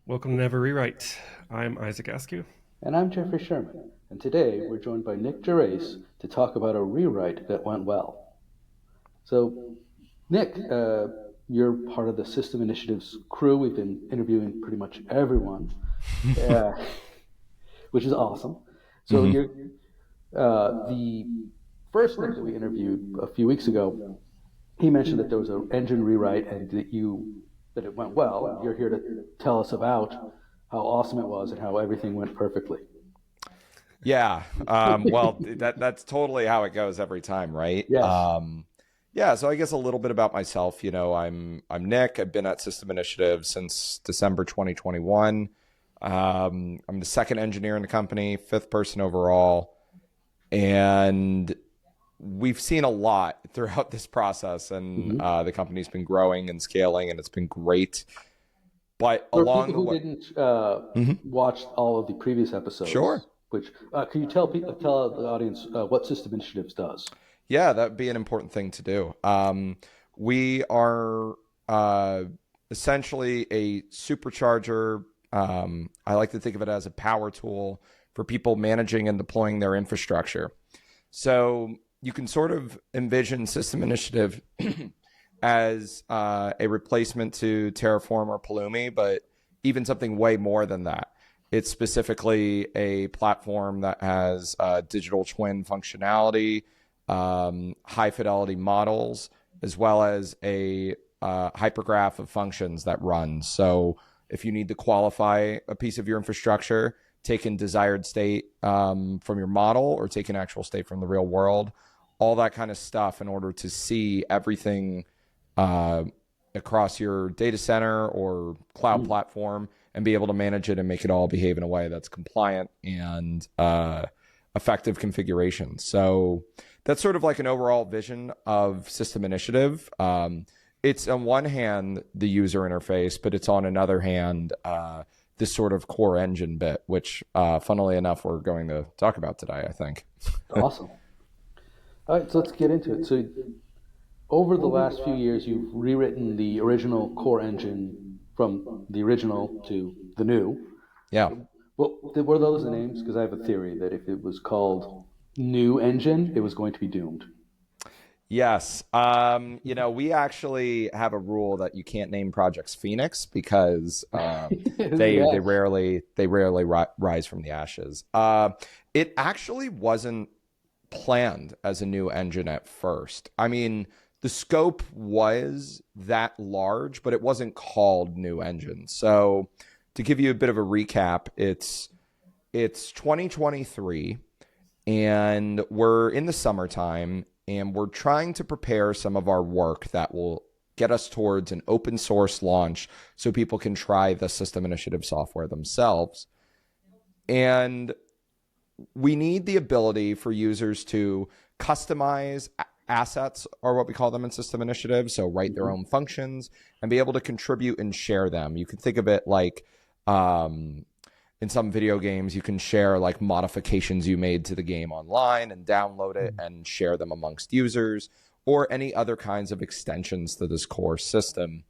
Welcome to Never Rewrite. I'm Isaac Askew. And I'm Jeffrey Sherman, and today we're joined by Nick Gerace to talk about a rewrite that went well. So, Nick, you're part of the System Initiatives crew. We've been interviewing pretty much everyone, uh, which is awesome. So, hmm you're the first Nick that we interviewed a few weeks ago. He mentioned that there was an engine rewrite and that it went well. And you're here to tell us about how awesome it was and how everything went perfectly. Yeah. Well, that's totally how it goes every time, right? Yes. Yeah. So I guess a little bit about myself. I'm Nick. I've been at System Initiative since December 2021. I'm the second engineer in the company, fifth person overall, and we've seen a lot throughout this process, and Mm-hmm. the company's been growing and scaling, and it's been great. But For people along the who way, didn't Mhm. watch all of the previous episodes, Sure. which can you tell the audience what System Initiatives does? Yeah, that'd be an important thing to do. We are uh, essentially a supercharger. I like to think of it as a power tool for people managing and deploying their infrastructure. So you can sort of envision System Initiative as a replacement to Terraform or Pulumi, but even something way more than that. It's specifically a platform that has digital twin functionality, high fidelity models, as well as a hypergraph of functions that run. So if you need to qualify a piece of your infrastructure, take in desired state from your model or take an actual state from the real world, all that kind of stuff in order to see everything uh, across your data center or cloud Mm. platform and be able to manage it and make it all behave in a way that's compliant and effective configuration. So that's sort of like an overall vision of System Initiative. It's on one hand the user interface, but it's on another hand this sort of core engine bit, which, funnily enough, we're going to talk about today, I think. Awesome. All right, so let's get into it. So, over the last few years, you've rewritten the original core engine from the original to the new. Yeah. Well, were those the names? Because I have a theory that if it was called New Engine, it was going to be doomed. Yes. We actually have a rule that you can't name projects Phoenix because they Yeah. rarely rise from the ashes. It actually wasn't planned as a new engine at first. I mean, the scope was that large, but it wasn't called new engine. So to give you a bit of a recap, it's 2023 and we're in the summertime and we're trying to prepare some of our work that will get us towards an open source launch so people can try the System Initiative software themselves. And we need the ability for users to customize assets, or what we call them in System Initiative. So write their Mhm. own functions and be able to contribute and share them. You can think of it like in some video games, you can share like modifications you made to the game online and download it and share them amongst users, or any other kinds of extensions to this core system.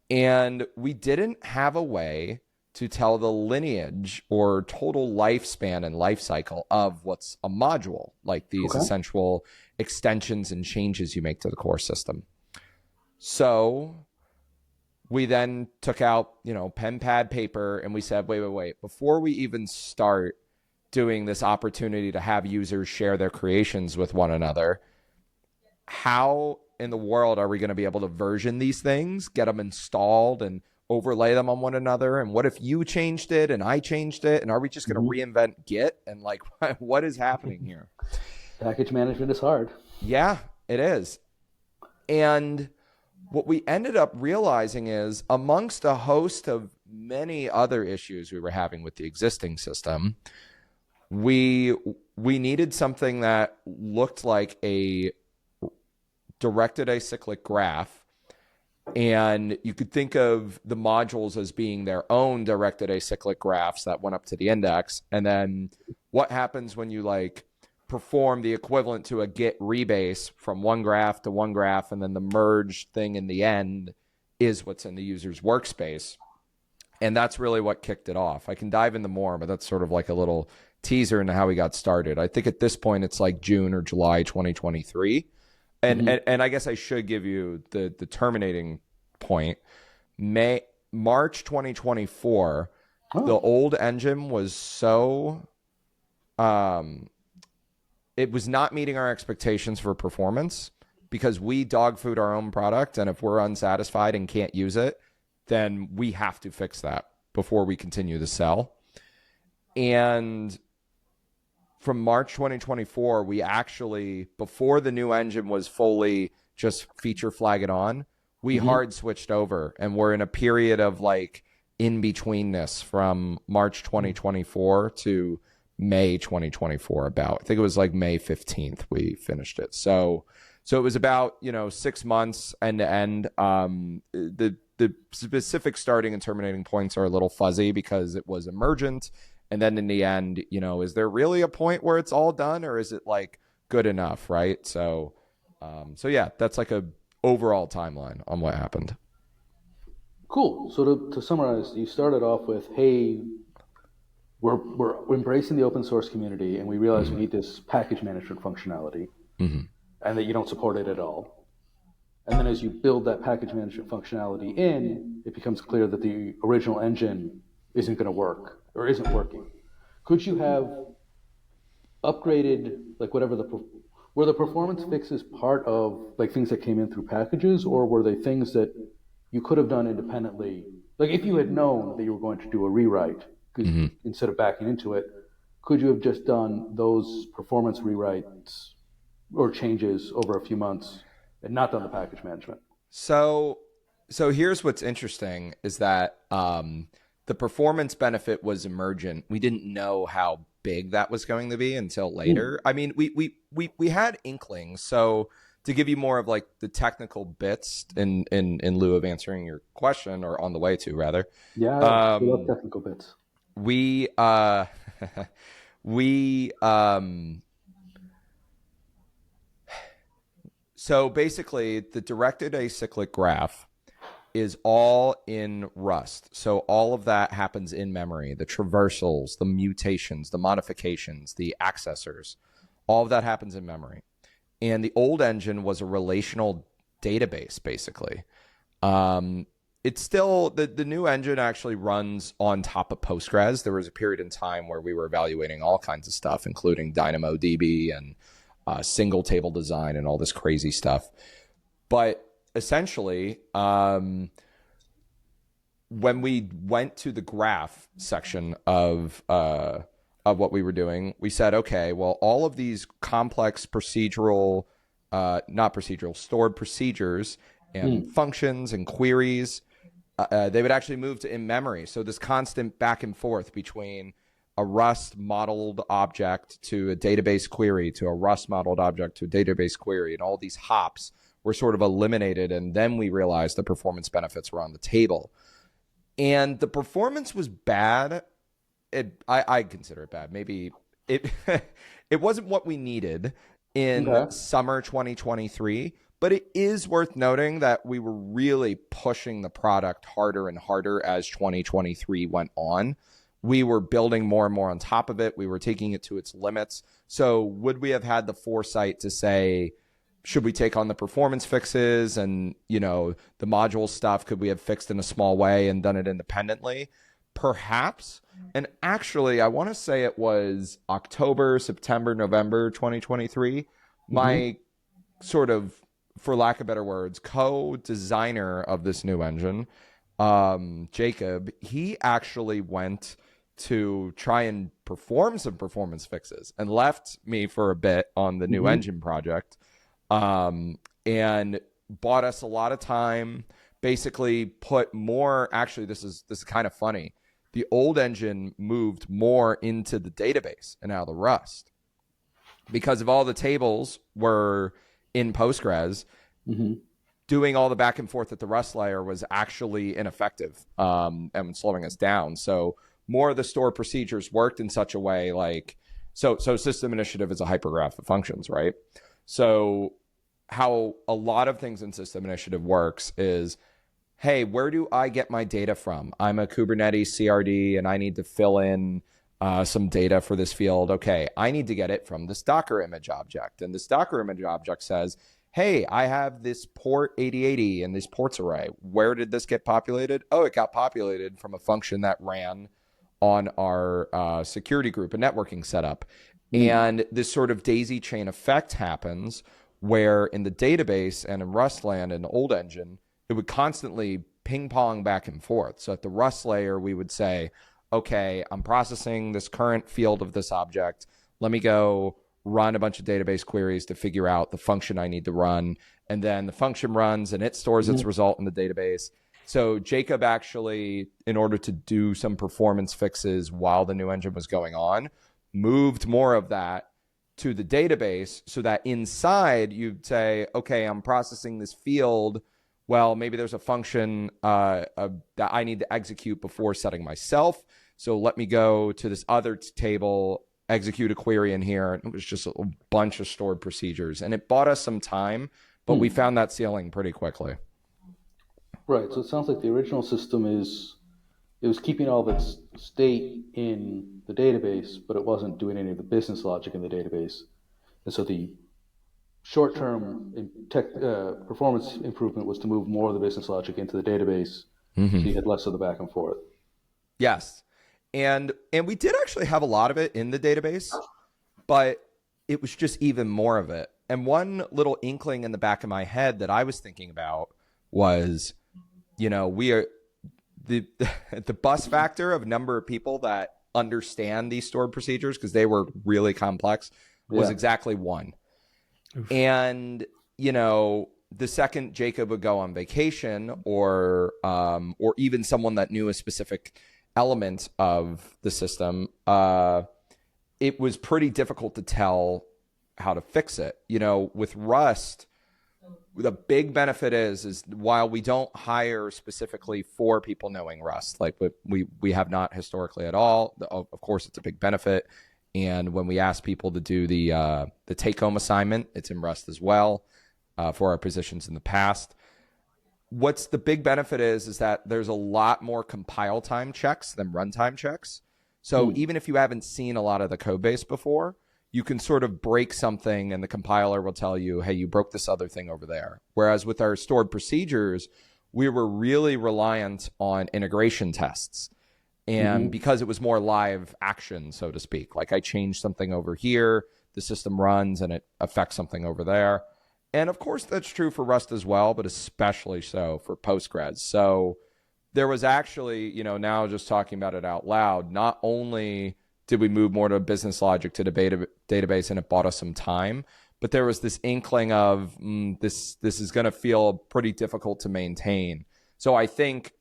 And we didn't have a way to tell the lineage or total lifespan and life cycle of what's a module, like these Okay. essential extensions and changes you make to the core system. So we then took out, pen, pad, paper, and we said, wait. Before we even start doing this opportunity to have users share their creations with one another, how in the world are we going to be able to version these things, get them installed, and overlay them on one another? And what if you changed it and I changed it? And are we just going to Mhm. reinvent Git? And like, what is happening here? Package management is hard. Yeah, it is. And what we ended up realizing is, amongst a host of many other issues we were having with the existing system, we we needed something that looked like a directed acyclic graph, and you could think of the modules as being their own directed acyclic graphs that went up to the index. And then what happens when you like perform the equivalent to a git rebase from one graph to one graph, and then the merge thing in the end is what's in the user's workspace. And that's really what kicked it off. I can dive into more, but that's sort of like a little teaser into how we got started. I think at this point it's like June or July 2023. And I guess I should give you the terminating point. March 2024, the Oh, old engine was so it was not meeting our expectations for performance because we dog food our own product, and if we're unsatisfied and can't use it, then we have to fix that before we continue to sell. And from March 2024, we actually, before the new engine was fully just feature flag it on, we hard switched over, and we're in a period of like in betweenness from March 2024 to May 2024. About, I think it was like May 15th we finished it. So it was about 6 months end to end. The specific starting and terminating points are a little fuzzy because it was emergent. And then in the end, is there really a point where it's all done, or is it like good enough, right? So yeah, that's like a overall timeline on what happened. cool. So to summarize, you started off with, hey, we're embracing the open source community, and we realize we need this package management functionality, and that you don't support it at all. And then as you build that package management functionality in, it becomes clear that the original engine isn't going to work or isn't working. Could you have upgraded, like were the performance fixes part of like things that came in through packages, or were they things that you could have done independently? Like if you had known that you were going to do a rewrite, instead of backing into it, could you have just done those performance rewrites or changes over a few months and not done the package management? So here's what's interesting is that the performance benefit was emergent. We didn't know how big that was going to be until later. I mean, we had inklings. So to give you more of like the technical bits in lieu of answering your question, or on the way to rather. Yeah, we love technical bits. We we So basically the directed acyclic graph is all in Rust. So all of that happens in memory. The traversals, the mutations, the modifications, the accessors, all of that happens in memory. And the old engine was a relational database, basically. It's still, the new engine actually runs on top of Postgres. There was a period in time where we were evaluating all kinds of stuff, including DynamoDB and single table design and all this crazy stuff. But essentially, when we went to the graph section of what we were doing, we said, okay, well, all of these complex procedural, not procedural, stored procedures and functions and queries, they would actually move to in memory. So this constant back and forth between a Rust modeled object to a database query to a Rust modeled object to a database query, and all these hops were sort of eliminated. And then we realized the performance benefits were on the table. And the performance was bad. I consider it bad. Maybe it it wasn't what we needed in summer 2023, but it is worth noting that we were really pushing the product harder and harder as 2023 went on. We were building more and more on top of it. We were taking it to its limits. So would we have had the foresight to say, should we take on the performance fixes and, the module stuff? Could we have fixed in a small way and done it independently? Perhaps. And actually, I want to say it was October, September, November 2023. My sort of, for lack of better words, co-designer of this new engine, Jacob, he actually went to try and perform some performance fixes and left me for a bit on the new engine project, and bought us a lot of time, basically put more, actually, this is kind of funny. The old engine moved more into the database and out of the Rust because of all the tables were in Postgres. Doing all the back and forth at the Rust layer was actually ineffective and slowing us down. So more of the store procedures worked in such a way like, so system initiative is a hypergraph of functions, right? So how a lot of things in system initiative works is hey, where do I get my data from? I'm a Kubernetes CRD and I need to fill in some data for this field. Okay, I need to get it from this Docker image object. And this Docker image object says, hey, I have this port 8080 and this ports array. Where did this get populated? Oh, it got populated from a function that ran on our security group and networking setup. And this sort of daisy chain effect happens where in the database and in Rust land and old engine, it would constantly ping pong back and forth. So at the Rust layer, we would say, okay, I'm processing this current field of this object. Let me go run a bunch of database queries to figure out the function I need to run. And then the function runs and it stores its result in the database. So Jacob actually, in order to do some performance fixes while the new engine was going on, moved more of that to the database so that inside you'd say, okay, I'm processing this field. Well, maybe there's a function that I need to execute before setting myself. So let me go to this other table, execute a query in here. And it was just a bunch of stored procedures. And it bought us some time, but we found that ceiling pretty quickly. Right. So it sounds like the original system it was keeping all of its state in the database, but it wasn't doing any of the business logic in the database. And so the short-term performance improvement was to move more of the business logic into the database, so you had less of the back and forth. Yes. And we did actually have a lot of it in the database, but it was just even more of it. And one little inkling in the back of my head that I was thinking about was, we are the bus factor of number of people that understand these stored procedures, because they were really complex, was exactly 1. Oof. And, the second Jacob would go on vacation or even someone that knew a specific element of the system, it was pretty difficult to tell how to fix it. With Rust, the big benefit is while we don't hire specifically for people knowing Rust, like we have not historically at all, of course, it's a big benefit. And when we ask people to do the take-home assignment, it's in Rust as well for our positions in the past. What's the big benefit is that there's a lot more compile time checks than runtime checks. So even if you haven't seen a lot of the code base before, you can sort of break something and the compiler will tell you, hey, you broke this other thing over there. Whereas with our stored procedures, we were really reliant on integration tests. And because it was more live action, so to speak, like I changed something over here, the system runs and it affects something over there. And of course, that's true for Rust as well, but especially so for Postgres. So there was actually, now just talking about it out loud, not only did we move more to business logic to the database and it bought us some time, but there was this inkling of this is going to feel pretty difficult to maintain. So I think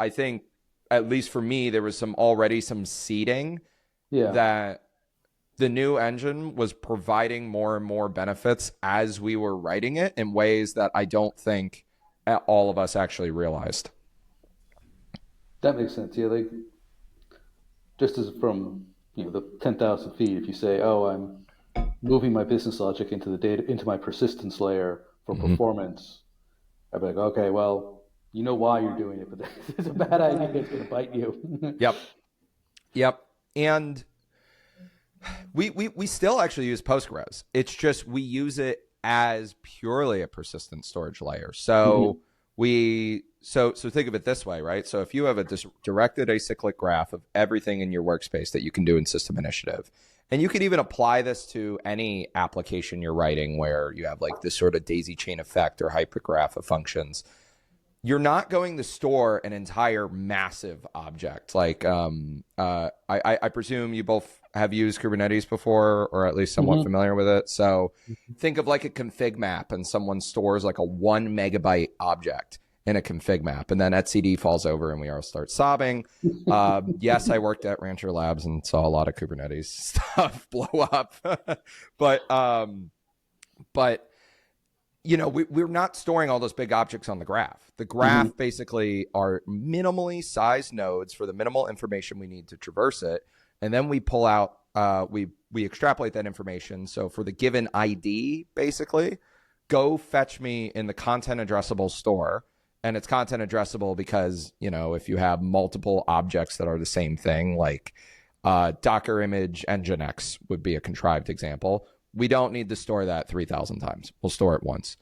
at least for me, there was already some seeding that the new engine was providing more and more benefits as we were writing it in ways that I don't think all of us actually realized. That makes sense. Yeah, like just as from the 10,000 feet, if you say, "Oh, I'm moving my business logic into the data into my persistence layer for performance," I'd be like, "Okay, well, you know why you're doing it, but it's a bad idea. It's going to bite you." Yep. And we still actually use Postgres. It's just we use it as purely a persistent storage layer. So so think of it this way, right? So if you have a directed acyclic graph of everything in your workspace that you can do in System Initiative, and you could even apply this to any application you're writing where you have like this sort of daisy chain effect or hypergraph of functions, you're not going to store an entire massive object. Like I presume you both have used Kubernetes before, or at least somewhat familiar with it. So think of like a config map and someone stores like a 1 megabyte object in a config map, and then etcd falls over and we all start sobbing. Yes, I worked at Rancher Labs and saw a lot of Kubernetes stuff blow up. but we're not storing all those big objects on the graph. The graph basically are minimally sized nodes for the minimal information we need to traverse it. And then we pull out, we extrapolate that information. So for the given ID, basically, go fetch me in the content addressable store And it's content addressable because, if you have multiple objects that are the same thing, like Docker image nginx would be a contrived example. We don't need to store that 3,000 times. We'll store it once.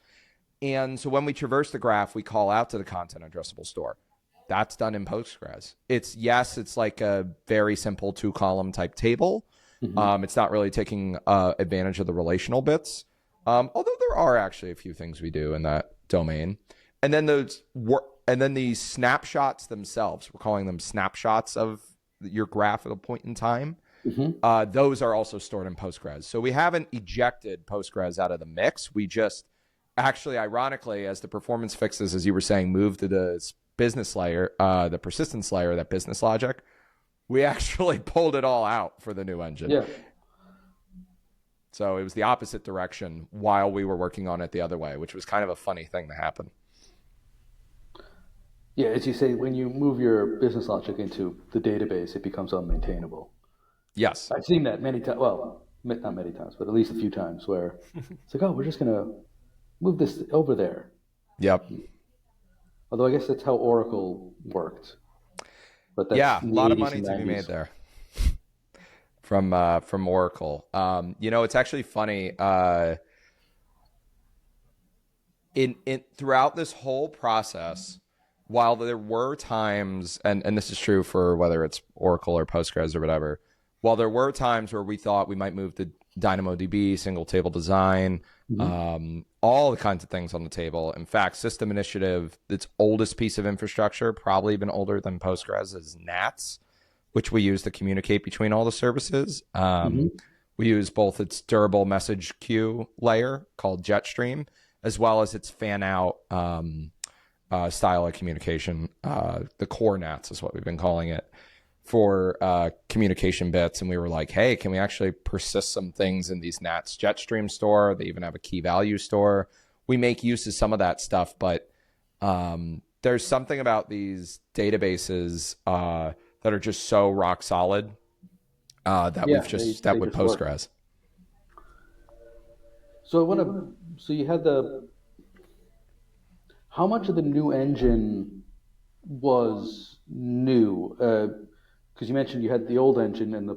And so when we traverse the graph, we call out to the content addressable store. That's done in Postgres. It's like a very simple 2-column type table. It's not really taking advantage of the relational bits, although there are actually a few things we do in that domain. And then the snapshots themselves, we're calling them snapshots of your graph at a point in time. Those are also stored in Postgres. So we haven't ejected Postgres out of the mix. We just actually, ironically, as the performance fixes, as you were saying, move to the business layer, the persistence layer, that business logic, we actually pulled it all out for the new engine. Yeah. So it was the opposite direction while we were working on it the other way, which was kind of a funny thing to happen. Yeah, as you say, when you move your business logic into the database, it becomes unmaintainable. Yes. I've seen that many times. Well, not many times, but at least a few times where it's like, oh, we're just going to move this over there. Yep. Although I guess that's how Oracle worked. But that's a lot of 80s money and to be 90s. made there from Oracle. It's actually funny. In throughout this whole process, while there were times, and this is true for whether it's Oracle or Postgres or whatever, while there were times where we thought we might move to DynamoDB, single table design, all the kinds of things on the table. In fact, System Initiative, its oldest piece of infrastructure, probably even older than Postgres, is NATS, which we use to communicate between all the services. We use both its durable message queue layer called Jetstream, as well as its fan out style of communication. The core NATS is what we've been calling it for communication bits. And we were like, hey, can we actually persist some things in these NATS Jetstream store? They even have a key value store. We make use of some of that stuff, but there's something about these databases that are just so rock solid that we've just that with Postgres. So you had how much of the new engine was new? Because you mentioned you had the old engine, and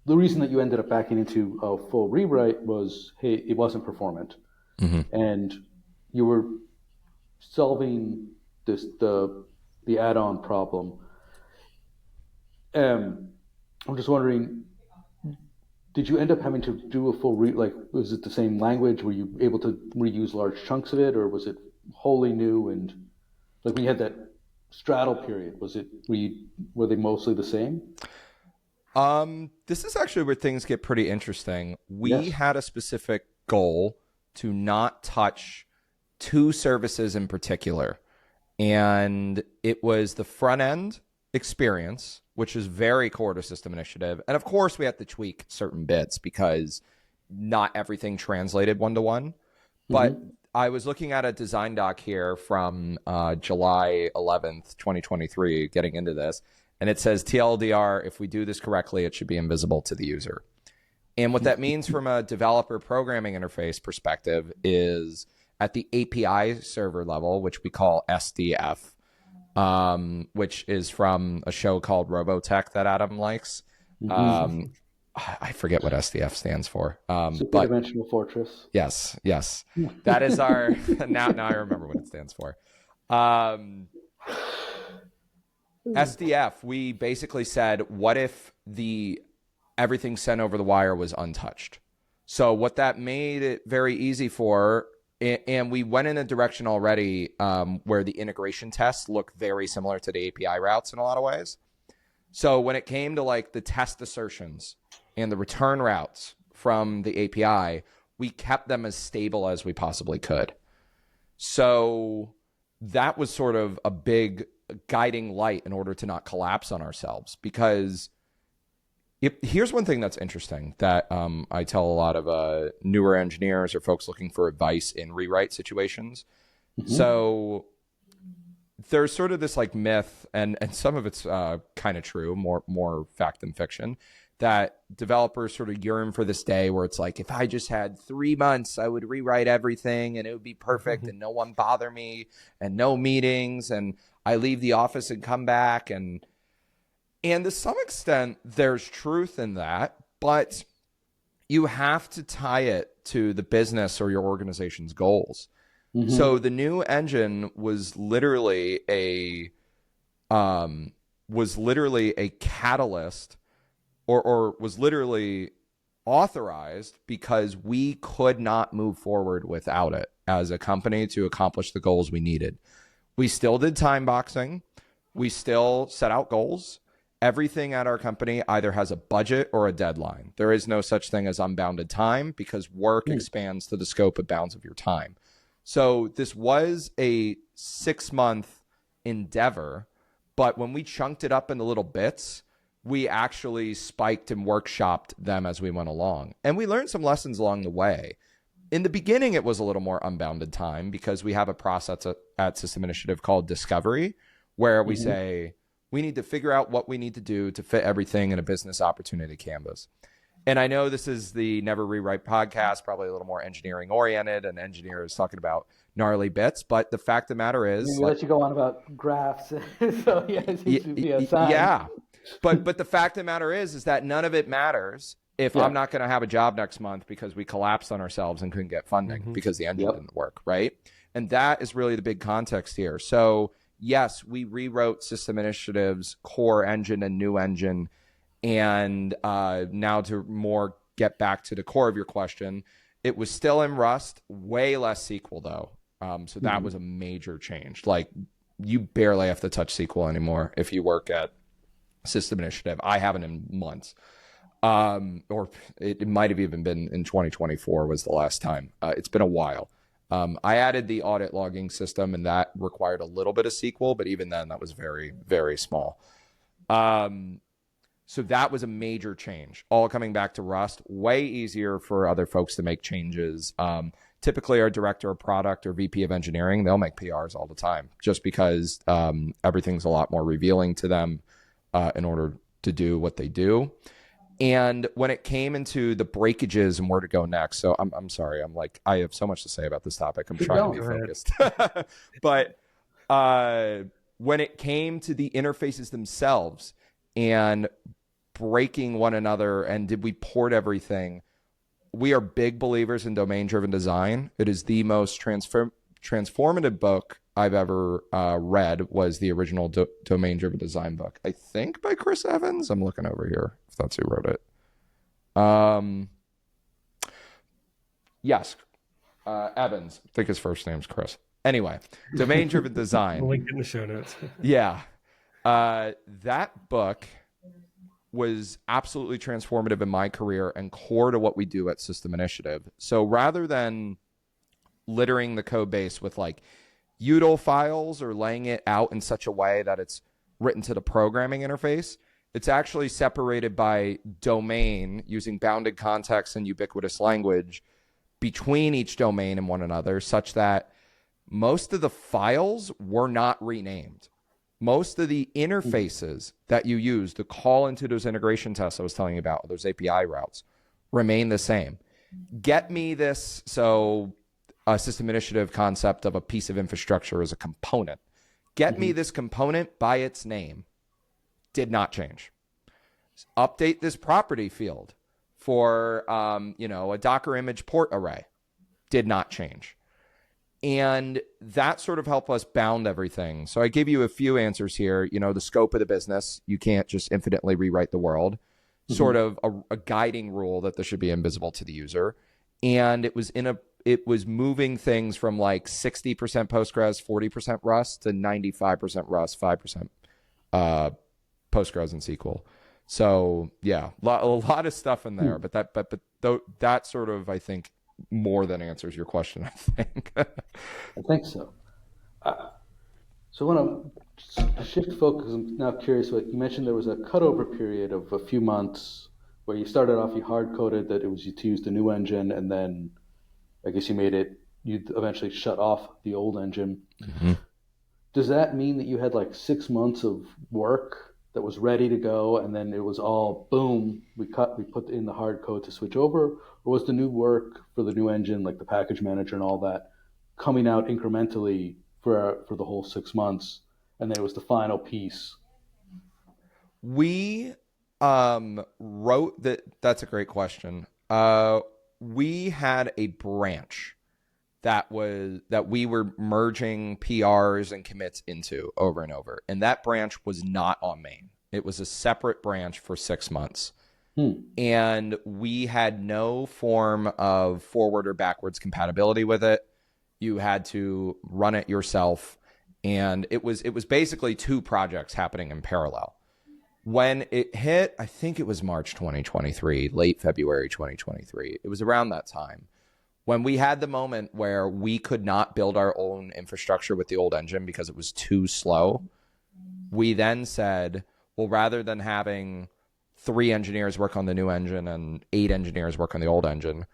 the reason that you ended up backing into a full rewrite was, hey, it wasn't performant, and you were solving the add-on problem. I'm just wondering, did you end up having to do a full was it the same language? Were you able to reuse large chunks of it, or was it wholly new? And like when you had that straddle period, were they mostly the same? This is actually where things get pretty interesting. We had a specific goal to not touch two services in particular, and it was the front end experience, which is very core to System Initiative. And of course, we have to tweak certain bits because not everything translated one-to-one. But I was looking at a design doc here from July 11th, 2023, getting into this. And it says, TLDR, if we do this correctly, it should be invisible to the user. And what that means from a developer programming interface perspective is at the API server level, which we call SDF, which is from a show called Robotech that Adam likes. I forget what SDF stands for. Super Dimensional Fortress. Yes. That is our... now I remember what it stands for. SDF, we basically said, what if everything sent over the wire was untouched? So what that made it very easy for... And we went in a direction already where the integration tests look very similar to the API routes in a lot of ways. So when it came to like the test assertions and the return routes from the API, we kept them as stable as we possibly could. So that was sort of a big guiding light in order to not collapse on ourselves, because here's one thing that's interesting that I tell a lot of newer engineers or folks looking for advice in rewrite situations. So there's sort of this like myth, and some of it's kind of true, more fact than fiction, that developers sort of yearn for this day where it's like, if I just had 3 months, I would rewrite everything and it would be perfect and no one bother me and no meetings and I leave the office and come back. And to some extent, there's truth in that, but you have to tie it to the business or your organization's goals. So the new engine was literally a catalyst or was literally authorized because we could not move forward without it as a company to accomplish the goals we needed. We still did time boxing. We still set out goals. Everything at our company either has a budget or a deadline. There is no such thing as unbounded time because work expands to the scope and bounds of your time. So this was a 6-month endeavor, but when we chunked it up into little bits, we actually spiked and workshopped them as we went along. And we learned some lessons along the way. In the beginning, it was a little more unbounded time because we have a process at System Initiative called Discovery, where we say, we need to figure out what we need to do to fit everything in a business opportunity canvas. And I know this is the Never Rewrite podcast, probably a little more engineering oriented and engineers talking about gnarly bits. But the fact of the matter is, we let you go on about graphs. So yeah, it seems to be a sign. Yeah. But the fact of the matter is that none of it matters if I'm not going to have a job next month because we collapsed on ourselves and couldn't get funding because the engine didn't work, right? And that is really the big context here. So yes, we rewrote System Initiative's core engine and new engine. And now to more get back to the core of your question, it was still in Rust, way less SQL though. So that was a major change. Like you barely have to touch SQL anymore if you work at System Initiative. I haven't in months. Or it might have even been in 2024 was the last time. It's been a while. I added the audit logging system and that required a little bit of SQL, but even then that was very, very small. So that was a major change, all coming back to Rust. Way easier for other folks to make changes. Typically our director of product or VP of engineering, they'll make PRs all the time just because everything's a lot more revealing to them in order to do what they do. And when it came into the breakages and where to go next, so I'm sorry, I have so much to say about this topic. I'm trying to be focused. But when it came to the interfaces themselves and breaking one another and did we port everything, we are big believers in domain-driven design. It is the most transformative book I've ever read was the original domain-driven design book. I think by Chris Evans. I'm looking over here if that's who wrote it. Yes, Evans. I think his first name's Chris. Anyway, domain-driven design. Link in the show notes. Yeah. That book was absolutely transformative in my career and core to what we do at System Initiative. So rather than littering the code base with like util files or laying it out in such a way that it's written to the programming interface, it's actually separated by domain using bounded context and ubiquitous language between each domain and one another, such that most of the files were not renamed. Most of the interfaces that you use to call into those integration tests I was telling you about, those API routes, remain the same. Get me this, so a System Initiative concept of a piece of infrastructure as a component. Get me this component by its name. Did not change. Update this property field for a Docker image port array. Did not change. And that sort of helped us bound everything. So I gave you a few answers here. The scope of the business, you can't just infinitely rewrite the world. Sort of a guiding rule that this should be invisible to the user. And it was moving things from like 60% Postgres, 40% Rust to 95% Rust, 5% Postgres and SQL. So yeah, a lot of stuff in there, but that sort of, I think, more than answers your question, I think. I think so. So I want to shift focus. I'm now curious. What you mentioned, there was a cutover period of a few months where you started off, you hard coded that it was to use the new engine, and then I guess you eventually shut off the old engine. Does that mean that you had like 6 months of work that was ready to go, and then it was all boom, we put in the hard code to switch over? Or was the new work for the new engine, like the package manager and all that, coming out incrementally for the whole 6 months, and then it was the final piece? We wrote that. That's a great question. We had a branch that we were merging PRs and commits into over and over. And that branch was not on main. It was a separate branch for 6 months. And we had no form of forward or backwards compatibility with it. You had to run it yourself. And it was basically two projects happening in parallel. When it hit, I think it was March 2023, late February 2023. It was around that time when we had the moment where we could not build our own infrastructure with the old engine because it was too slow. We then said, well, rather than having 3 engineers work on the new engine and 8 engineers work on the old engine,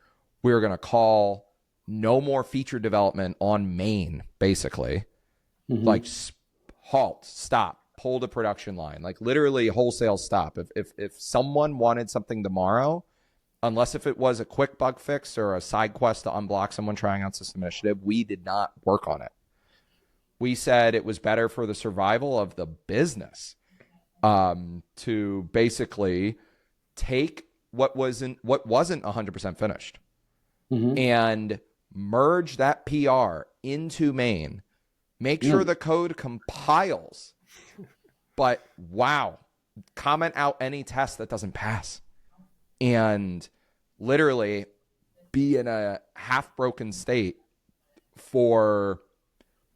we were going to call no more feature development on main, basically. Like halt, stop, pull the production line, like literally wholesale stop. If someone wanted something tomorrow, unless if it was a quick bug fix or a side quest to unblock someone trying out System Initiative, we did not work on it. We said it was better for the survival of the business to basically take what wasn't 100% finished and merge that PR into main, make sure the code compiles, but comment out any test that doesn't pass. And literally be in a half-broken state for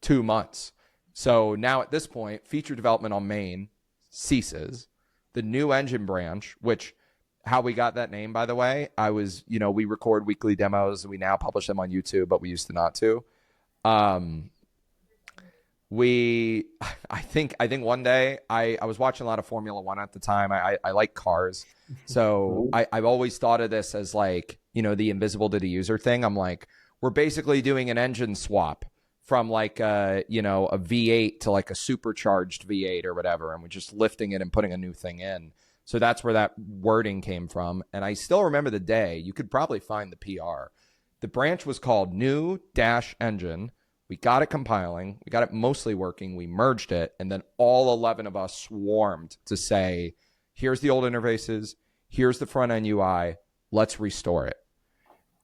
2 months. So now at this point, feature development on main ceases. The new engine branch, which how we got that name, by the way, we record weekly demos. We now publish them on YouTube, but we used to not to. I think one day I was watching a lot of Formula One at the time. I like cars. So I've always thought of this as like, the invisible to the user thing. I'm like, we're basically doing an engine swap from like a V8 to like a supercharged V8 or whatever. And we're just lifting it and putting a new thing in. So that's where that wording came from. And I still remember the day. You could probably find the PR. The branch was called New Dash Engine. We got it compiling. We got it mostly working. We merged it. And then all 11 of us swarmed to say, here's the old interfaces. Here's the front end UI. Let's restore it.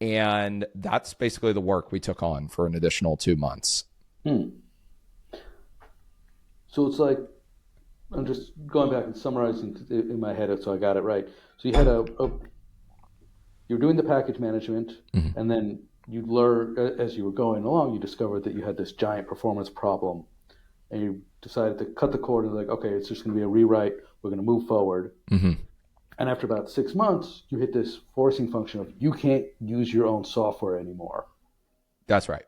And that's basically the work we took on for an additional 2 months. So it's like, I'm just going back and summarizing in my head so I got it right. So you had you're doing the package management, and then you learn as you were going along, you discovered that you had this giant performance problem, and you decided to cut the cord and like, okay, it's just going to be a rewrite. We're going to move forward. And after about 6 months, you hit this forcing function of you can't use your own software anymore. That's right.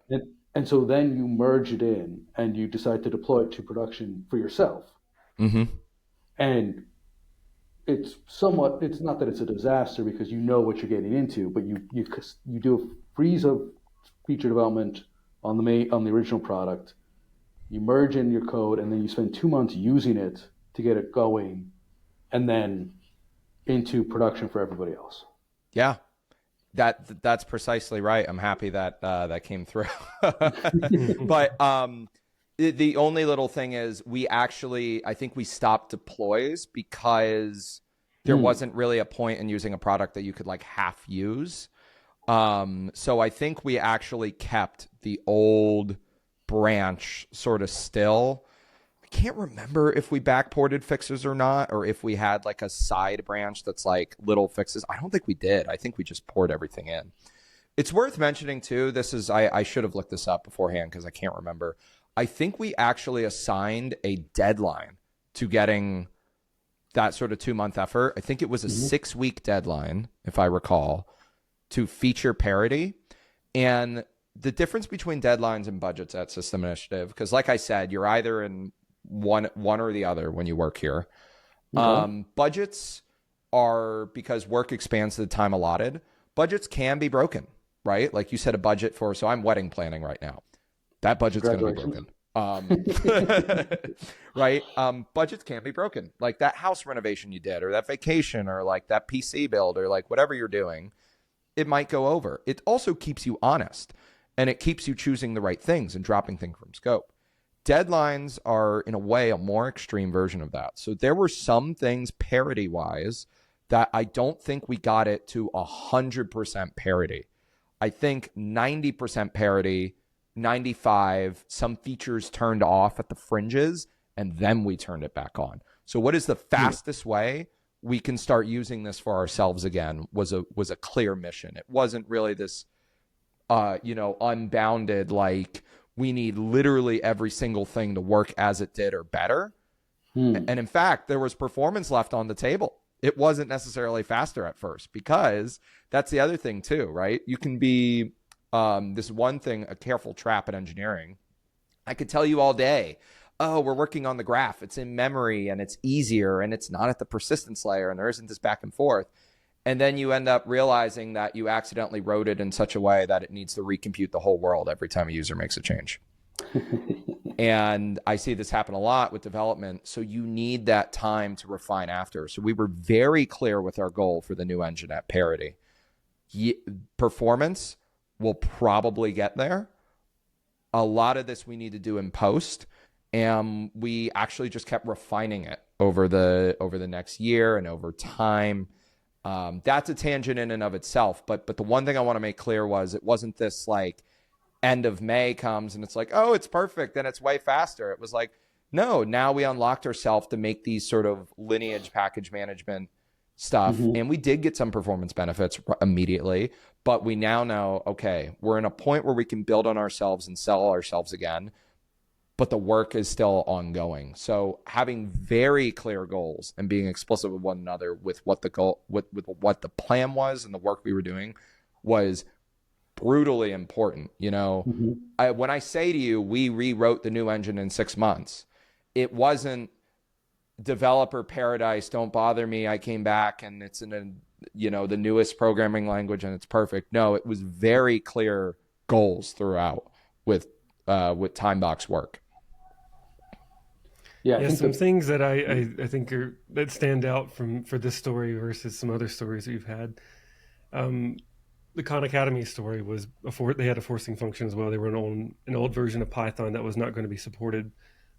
And so then you merge it in and you decide to deploy it to production for yourself. And it's not that it's a disaster because you know what you're getting into, but you do a freeze of feature development on the original product. You merge in your code, and then you spend 2 months using it to get it going, and then into production for everybody else. Yeah, that's precisely right. I'm happy that that came through. But the only little thing is I think we stopped deploys because there wasn't really a point in using a product that you could like half use. So I think we actually kept the old branch sort of still. I can't remember if we backported fixes or not, or if we had like a side branch that's like little fixes. I don't think we did. I think we just poured everything in. It's worth mentioning too, I should have looked this up beforehand because I can't remember. I think we actually assigned a deadline to getting that sort of 2 month effort. I think it was a 6-week deadline, if I recall, to feature Parity. And the difference between deadlines and budgets at System Initiative, because like I said, you're either in one or the other when you work here. Budgets are, because work expands to the time allotted, budgets can be broken, right? Like you set a budget for, so I'm wedding planning right now. That budget's going to be broken. Um, right? Budgets can't be broken. Like that house renovation you did, or that vacation, or like that PC build, or like whatever you're doing, it might go over. It also keeps you honest, and it keeps you choosing the right things and dropping things from scope. Deadlines are, in a way, a more extreme version of that. So there were some things parity wise that I don't think we got it to 100% parity. I think 90% parity, 95, some features turned off at the fringes, and then we turned it back on. So what is the fastest way we can start using this for ourselves again was a clear mission. It wasn't really this unbounded, like we need literally every single thing to work as it did or better. And in fact, there was performance left on the table. It wasn't necessarily faster at first, because that's the other thing too, right? You can be this one thing, a careful trap in engineering. I could tell you all day, oh, we're working on the graph. It's in memory and it's easier and it's not at the persistence layer and there isn't this back and forth. And then you end up realizing that you accidentally wrote it in such a way that it needs to recompute the whole world every time a user makes a change. And I see this happen a lot with development. So you need that time to refine after. So we were very clear with our goal for the new engine at parity. Performance will probably get there. A lot of this we need to do in post. And we actually just kept refining it over the next year and over time. That's a tangent in and of itself. But the one thing I want to make clear was it wasn't this like end of May comes and it's like, oh, it's perfect and it's way faster. It was like, no, now we unlocked ourselves to make these sort of lineage package management stuff. And we did get some performance benefits immediately, but we now know, okay, we're in a point where we can build on ourselves and sell ourselves again, but the work is still ongoing. So having very clear goals and being explicit with one another with what the goal, with what the plan was and the work we were doing was brutally important. When I say to you, we rewrote the new engine in 6 months, it wasn't developer paradise, don't bother me, I came back and it's in the newest programming language and it's perfect. No, it was very clear goals throughout with time box work. Yeah, some things that I think that stand out for this story versus some other stories we've had. The Khan Academy story was they had a forcing function as well. They were an old version of Python that was not going to be supported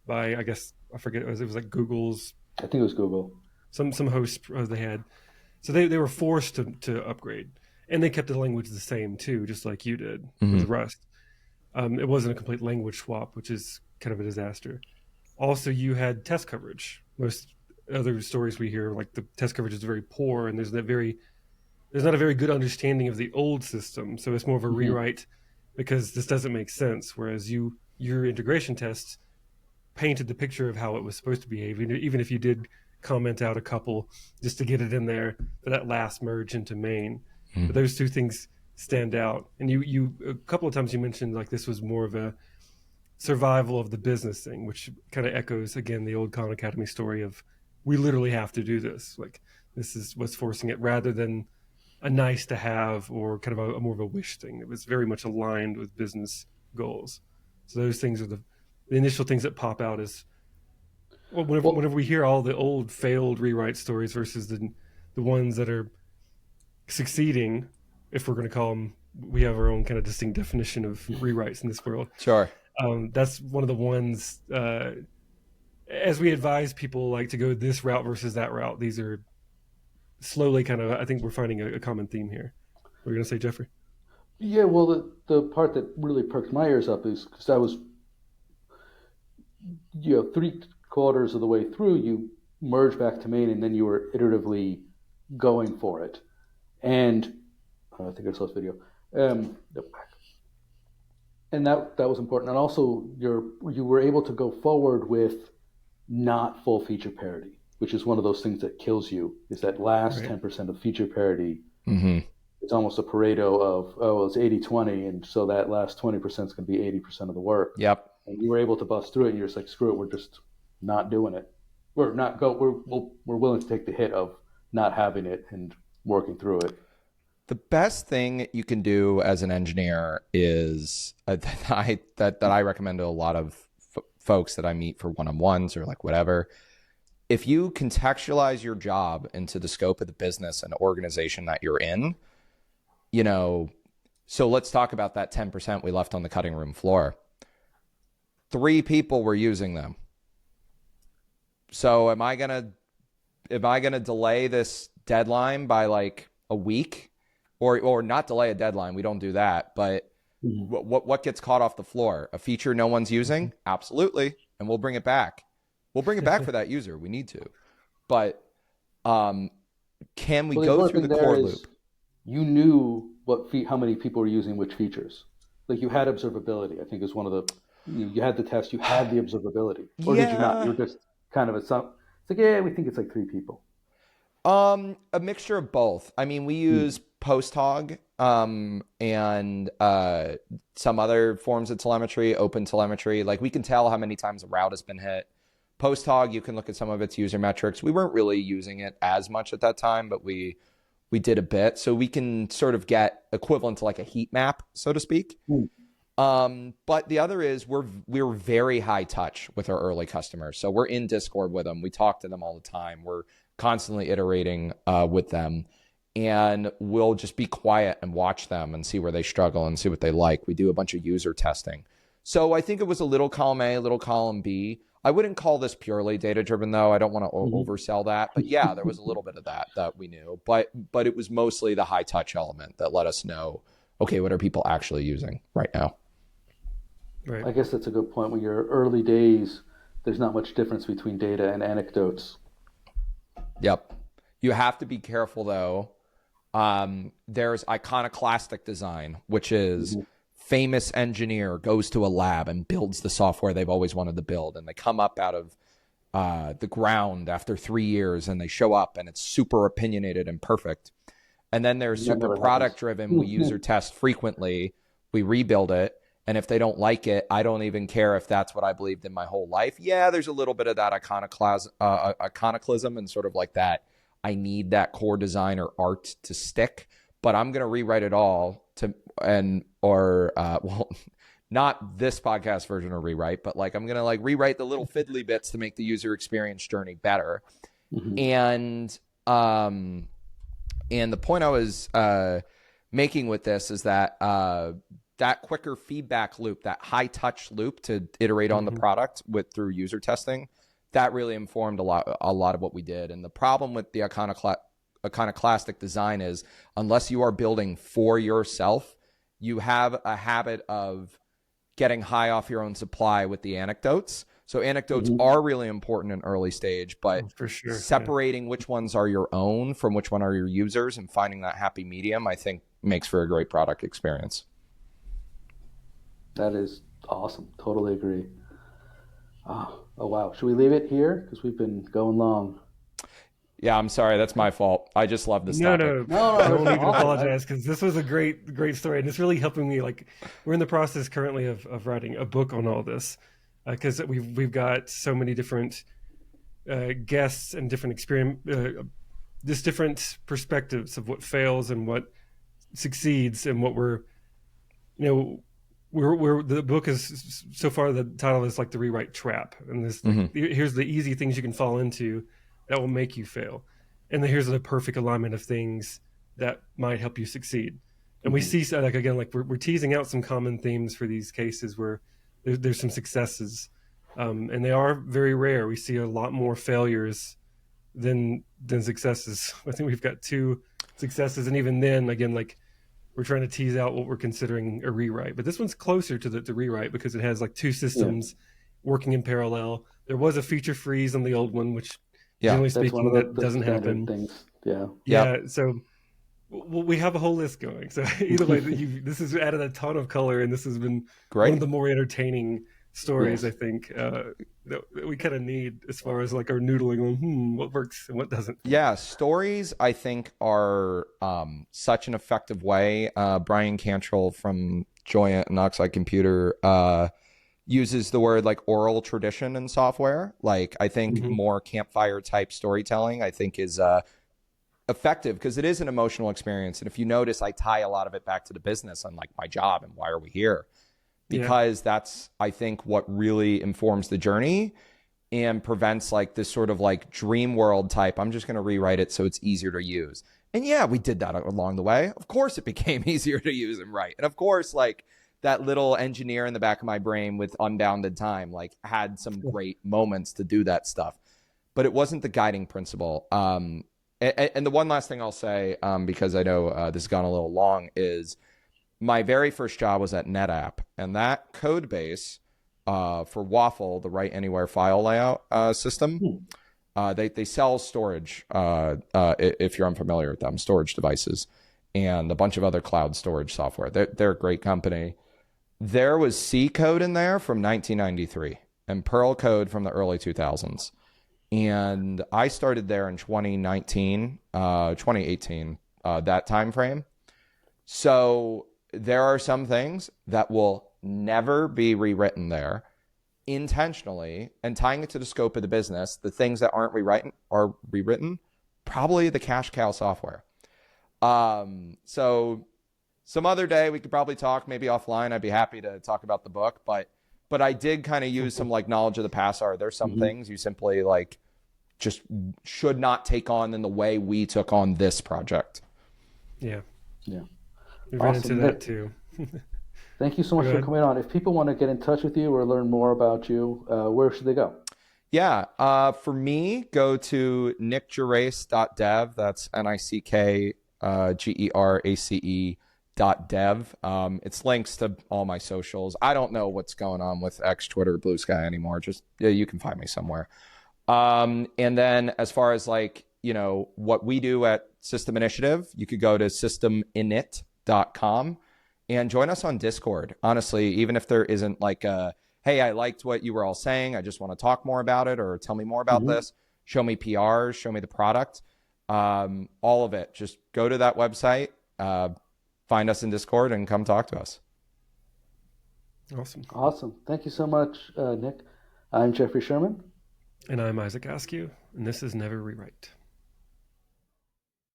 by, I guess, I forget, it was like Google's. I think it was Google. Some host they had. So they were forced to upgrade. And they kept the language the same too, just like you did with Rust. It wasn't a complete language swap, which is kind of a disaster. Also, you had test coverage. Most other stories we hear, like the test coverage is very poor, and there's not a very good understanding of the old system. So it's more of a rewrite because this doesn't make sense. Whereas your integration tests painted the picture of how it was supposed to behave, even if you did comment out a couple just to get it in there for that last merge into main. But those two things stand out. And you a couple of times you mentioned like this was more of a survival of the business thing, which kind of echoes again the old Khan Academy story of we literally have to do this. Like this is what's forcing it, rather than a nice to have or kind of a more of a wish thing. It was very much aligned with business goals. So those things are the initial things that pop out as well, whenever we hear all the old failed rewrite stories versus the ones that are succeeding, if we're going to call them, we have our own kind of distinct definition of rewrites in this world. Sure. That's one of the ones, as we advise people like to go this route versus that route, these are slowly kind of, I think we're finding a common theme here. What were you going to say, Jeffrey? Yeah, well, the part that really perked my ears up is because I was, 3/4 of the way through, you merge back to main, and then you were iteratively going for it. And I think I saw this video. And that was important. And also, you were able to go forward with not full feature parity, which is one of those things that kills you, is that last 10% of feature parity. It's almost a Pareto of, it's 80-20, and so that last 20% is going to be 80% of the work. Yep. And you were able to bust through it, and you're just like, screw it, we're just not doing it. We're willing to take the hit of not having it and working through it. The best thing you can do as an engineer is that I recommend to a lot of folks that I meet for one-on-ones or like whatever. If you contextualize your job into the scope of the business and organization that you're in, you know, so let's talk about that 10% we left on the cutting room floor. 3 people were using them. So am I gonna delay this deadline by like a week, or not delay a deadline? We don't do that. But what gets caught off the floor? A feature no one's using? Absolutely, and we'll bring it back. We'll bring it back for that user. We need to. But can we go through the core loop? You knew how many people were using which features. Like you had observability. I think is one of the. You had the test. You had the observability, or did you not? You were just kind of it's like, yeah, we think it's like 3 people. A mixture of both. I mean, we use post-hog and some other forms of telemetry, open telemetry. Like we can tell how many times a route has been hit. Post-hog, you can look at some of its user metrics. We weren't really using it as much at that time, but we did a bit. So we can sort of get equivalent to like a heat map, so to speak. But the other is we're very high touch with our early customers. So we're in Discord with them. We talk to them all the time. We're constantly iterating with them, and we'll just be quiet and watch them and see where they struggle and see what they like. We do a bunch of user testing. So I think it was a little column A, a little column B. I wouldn't call this purely data driven though. I don't want to oversell that, but yeah, there was a little bit of that we knew, but it was mostly the high touch element that let us know, okay, what are people actually using right now? Right. I guess that's a good point. When you're early days, there's not much difference between data and anecdotes. Yep. You have to be careful though. There's iconoclastic design, which is famous engineer goes to a lab and builds the software they've always wanted to build. And they come up out of the ground after 3 years and they show up and it's super opinionated and perfect. And then there's super product driven. We user test frequently. We rebuild it. And if they don't like it, I don't even care if that's what I believed in my whole life. Yeah, there's a little bit of that iconoclasm and sort of like that. I need that core design or art to stick, but I'm going to rewrite it all not this podcast version or rewrite, but like I'm going to like rewrite the little fiddly bits to make the user experience journey better. And the point I was making with this is that that quicker feedback loop, that high touch loop to iterate on the product through user testing, that really informed a lot of what we did. And the problem with the iconoclastic design is unless you are building for yourself, you have a habit of getting high off your own supply with the anecdotes. So anecdotes are really important in early stage, but for sure, separating which ones are your own from which one are your users and finding that happy medium, I think makes for a great product experience. That is awesome. Totally agree. Oh wow. Should we leave it here? Because we've been going long. Yeah, I'm sorry. That's my fault. I just love this topic. No, I don't need to apologize because this was a great story. And it's really helping me. Like we're in the process currently of writing a book on all this because we've got so many different guests and different just different perspectives of what fails and what succeeds and what we're the book is so far the title is like the rewrite trap, and this here's the easy things you can fall into that will make you fail, and then here's the perfect alignment of things that might help you succeed. And we see like again like we're teasing out some common themes for these cases where there's some successes, and they are very rare. We see a lot more failures than successes. I think we've got 2 successes, and even then again like we're trying to tease out what we're considering a rewrite. But this one's closer to the rewrite because it has like 2 systems working in parallel. There was a feature freeze on the old one, which generally speaking, that doesn't happen. Things. So we have a whole list going. So either way, this has added a ton of color, and this has been one of the more entertaining stories, I think, that we kind of need as far as like our noodling on what works and what doesn't. Yeah, stories I think are such an effective way. Brian Cantrell from Joyent and Oxide Computer uses the word like oral tradition in software. Like I think more campfire type storytelling I think is effective because it is an emotional experience. And if you notice, I tie a lot of it back to the business and like my job and why are we here. because that's, I think, what really informs the journey and prevents like this sort of like dream world type, I'm just going to rewrite it so it's easier to use. And yeah, we did that along the way. Of course it became easier to use and write. And of course, like that little engineer in the back of my brain with unbounded time, like had some great moments to do that stuff, but it wasn't the guiding principle. And the one last thing I'll say, because I know this has gone a little long, is my very first job was at NetApp, and that code base for Waffle, the Write Anywhere file layout system, they sell storage, if you're unfamiliar with them, storage devices, and a bunch of other cloud storage software. They're a great company. There was C code in there from 1993 and Perl code from the early 2000s. And I started there in 2019, 2018, that time frame. So there are some things that will never be rewritten there intentionally, and tying it to the scope of the business. The things that aren't rewritten, probably the cash cow software. So some other day we could probably talk, maybe offline. I'd be happy to talk about the book, but I did kind of use some like knowledge of the past. There's some things you simply like just should not take on in the way we took on this project. Yeah. Yeah. We ran into that too. Thank you so much for coming on. If people want to get in touch with you or learn more about you, where should they go? Yeah. For me, go to nickgerace.dev. That's NickGerace.dev. It's links to all my socials. I don't know what's going on with X, Twitter, Blue Sky anymore. Just, you can find me somewhere. And then as far as like, what we do at System Initiative, you could go to systeminit.com and join us on Discord. Honestly, even if there isn't like a, hey, I liked what you were all saying, I just want to talk more about it, or tell me more about this, show me PRs, show me the product, all of it. Just go to that website, find us in Discord, and come talk to us. Awesome. Thank you so much, Nick. I'm Jeffrey Sherman. And I'm Isaac Askew, and this is Never Rewrite.